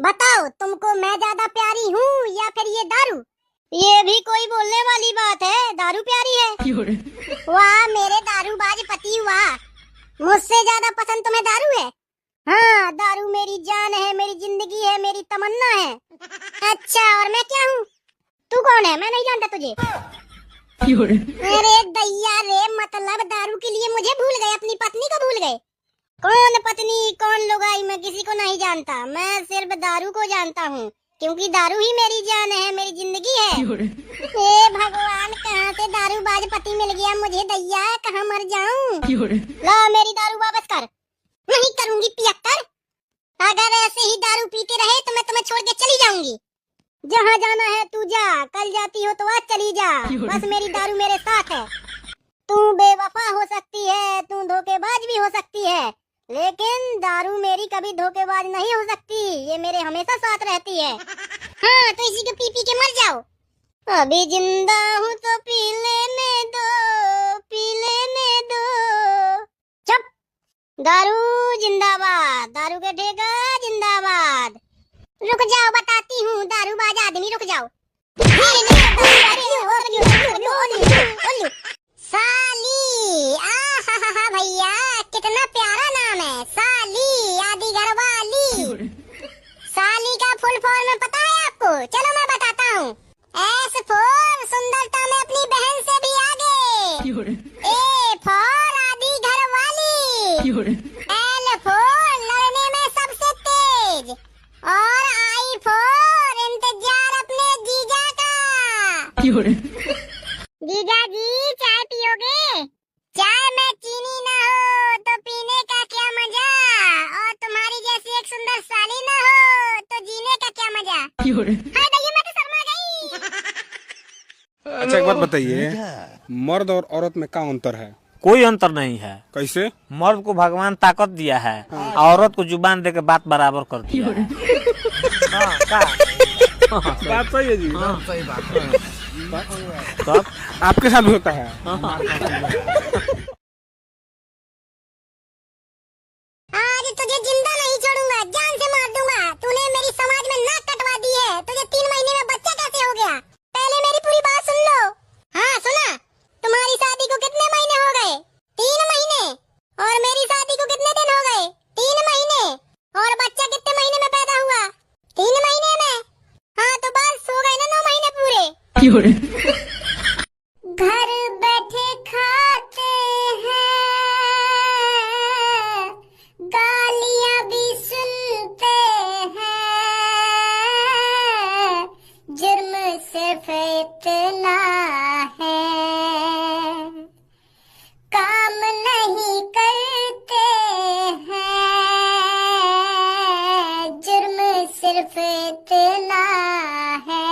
बताओ तुमको मैं ज्यादा प्यारी हूँ या फिर ये दारू? ये भी कोई बोलने वाली बात है? दारू प्यारी है? वाह मेरे दारूबाज पति वाह, मुझसे ज्यादा पसंद तुम्हें दारू है? हाँ, दारू मेरी जान है, मेरी जिंदगी है, मेरी तमन्ना है। अच्छा, और मैं क्या हूँ? तू कौन है? मैं नहीं जानता तुझे। अरे दैया रे, मतलब दारू के लिए मुझे भूल गए, अपनी पत्नी को भूल गए। कौन पत्नी कौन लुगाई मैं किसी को नहीं जानता, मैं सिर्फ दारू को जानता हूँ, क्योंकि दारू ही मेरी जान है, मेरी जिंदगी है। हे भगवान, कहाँ से दारूबाज पति मिल गया मुझे दैया, कहाँ मर जाऊँ। ला मेरी दारू वापस कर। नहीं करूँगी पियक्कर, अगर ऐसे ही दारू पीते रहे तो मैं तुम्हें छोड़ के चली जाऊंगी। जहाँ जाना है तू जा, कल जाती हो तो आज चली जा, बस मेरी दारू मेरे साथ है। तू बेवफा हो सकती है, तू धोखेबाज भी हो सकती है, लेकिन दारू मेरी कभी धोखेबाज नहीं हो सकती, ये मेरे हमेशा साथ रहती है। हाँ, तो इसी को पी पी के मर जाओ। अभी जिंदा हूँ तो पी लेने दो, पी लेने दो। चुप, दारू जिंदाबाद, दारू के ठेका जिंदाबाद। रुक जाओ, बताती हूँ, दारूबाज आदमी रुक जाओ। साली, आहा भैया कितना प्यारा नाम है, साली आदि घर वाली। साली का फुल फॉर्म पता है आपको? चलो मैं बताता हूँ। एस फॉर सुंदरता में अपनी बहन से भी आगे, ए फॉर आदि घर वाली, एल फॉर लड़ने में सबसे तेज, और आई फॉर इंतजार अपने जीजा का। जीजा जी चाय पियोगे? चाय में चीनी ना हो तो पीने का क्या मजा, और तुम्हारी जैसी एक सुंदर साली ना हो तो जीने का क्या मजा। हाय भैया, मैं तो शर्मा गई। अच्छा एक बात बताइए, मर्द और औरत में क्या अंतर है? कोई अंतर नहीं है। कैसे? मर्द को भगवान ताकत दिया है, औरत को जुबान दे के बात बराबर कर दिया है। बात सही है जी। सही बात। तब आपके साथ भी होता है? आज तुझे जिंदा नहीं छोड़ूंगा, जान से मार दूंगा। तूने मेरी समाज में नाक कटवा दी है, तुझे 3 महीने में बच्चा कैसे हो गया? पहले मेरी पूरी बात सुन लो। हाँ सुना, तुम्हारी शादी को कितने महीने हो गए? 3 महीने। और मेरी शादी को कितने दिन हो गए? 3 महीने। और बच्चा कितने महीने में पैदा हुआ? 3 महीने में। हाँ तो बस हो गए ना 9 महीने पूरे। घर बैठे खाते हैं, गालियां भी सुनते हैं, जुर्म सिर्फ इतना है, काम नहीं करते हैं, जुर्म सिर्फ इतना है,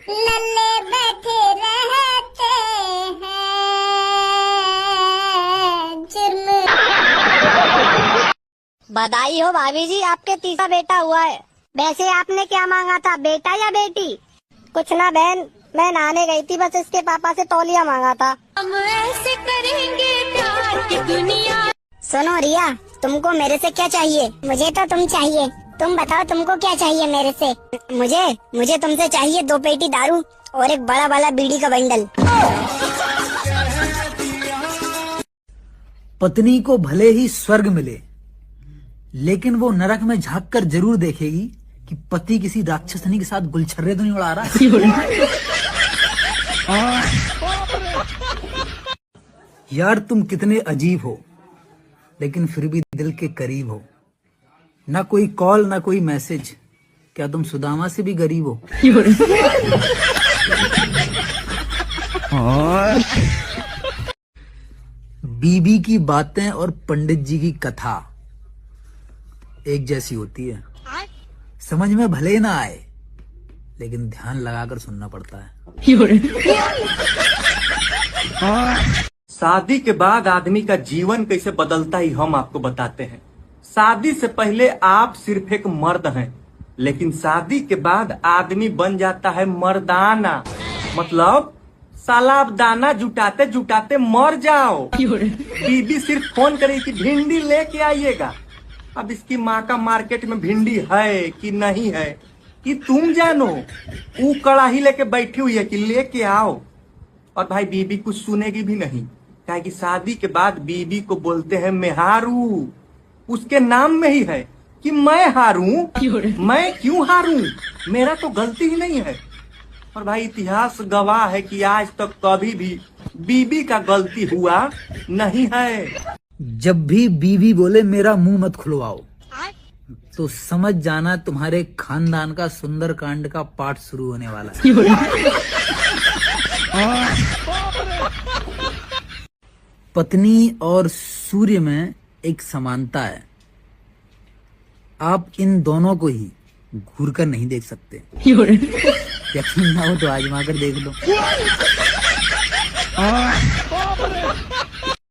लल्ले बैठे रहते हैं, जुर्म। बधाई हो भाभी जी, आपके तीसरा बेटा हुआ है। वैसे आपने क्या मांगा था, बेटा या बेटी? कुछ ना बहन, मैं नहाने गई थी, बस इसके पापा से तौलिया मांगा था। हम ऐसे करेंगे प्यार की दुनिया। सुनो रिया, तुमको मेरे से क्या चाहिए? मुझे तो तुम चाहिए, तुम बताओ तुमको क्या चाहिए मेरे से? मुझे तुमसे चाहिए 2 पेटी दारू और एक बड़ा वाला बीड़ी का बंडल। पत्नी को भले ही स्वर्ग मिले, लेकिन वो नरक में झांक कर जरूर देखेगी कि पति किसी राक्षसनी के साथ गुलछर्रे तो नहीं उड़ा रहा। यार तुम कितने अजीब हो, लेकिन फिर भी दिल के करीब हो। ना कोई कॉल ना कोई मैसेज, क्या तुम सुदामा से भी गरीब हो? बीबी की बातें और पंडित जी की कथा एक जैसी होती है, समझ में भले ना आए, लेकिन ध्यान लगाकर सुनना पड़ता है। शादी के बाद आदमी का जीवन कैसे बदलता ही हम आपको बताते हैं। शादी से पहले आप सिर्फ एक मर्द हैं, लेकिन शादी के बाद आदमी बन जाता है मर्दाना। मतलब साला आप दाना जुटाते जुटाते मर जाओ। बीबी सिर्फ फोन करेगी कि भिंडी लेके आइएगा, अब इसकी माँ का मार्केट में भिंडी है कि नहीं है कि तुम जानो। वो कड़ाही लेके बैठी हुई है कि लेके आओ। और भाई बीबी कुछ सुनेगी भी नहीं, क्या कि शादी के बाद बीबी को बोलते हैं मेहारू। उसके नाम में ही है कि मैं हारूं, मैं क्यों हारूं, मेरा तो गलती ही नहीं है। और भाई इतिहास गवाह है कि आज तक कभी भी बीबी का गलती हुआ नहीं है। जब भी बीवी बोले मेरा मुंह मत खुलवाओ, तो समझ जाना तुम्हारे खानदान का सुंदर कांड का पाठ शुरू होने वाला है। पत्नी और सूर्य में एक समानता है। आप इन दोनों को ही घूर कर नहीं देख सकते। यकीन ना हो तो आजमा कर देख लो।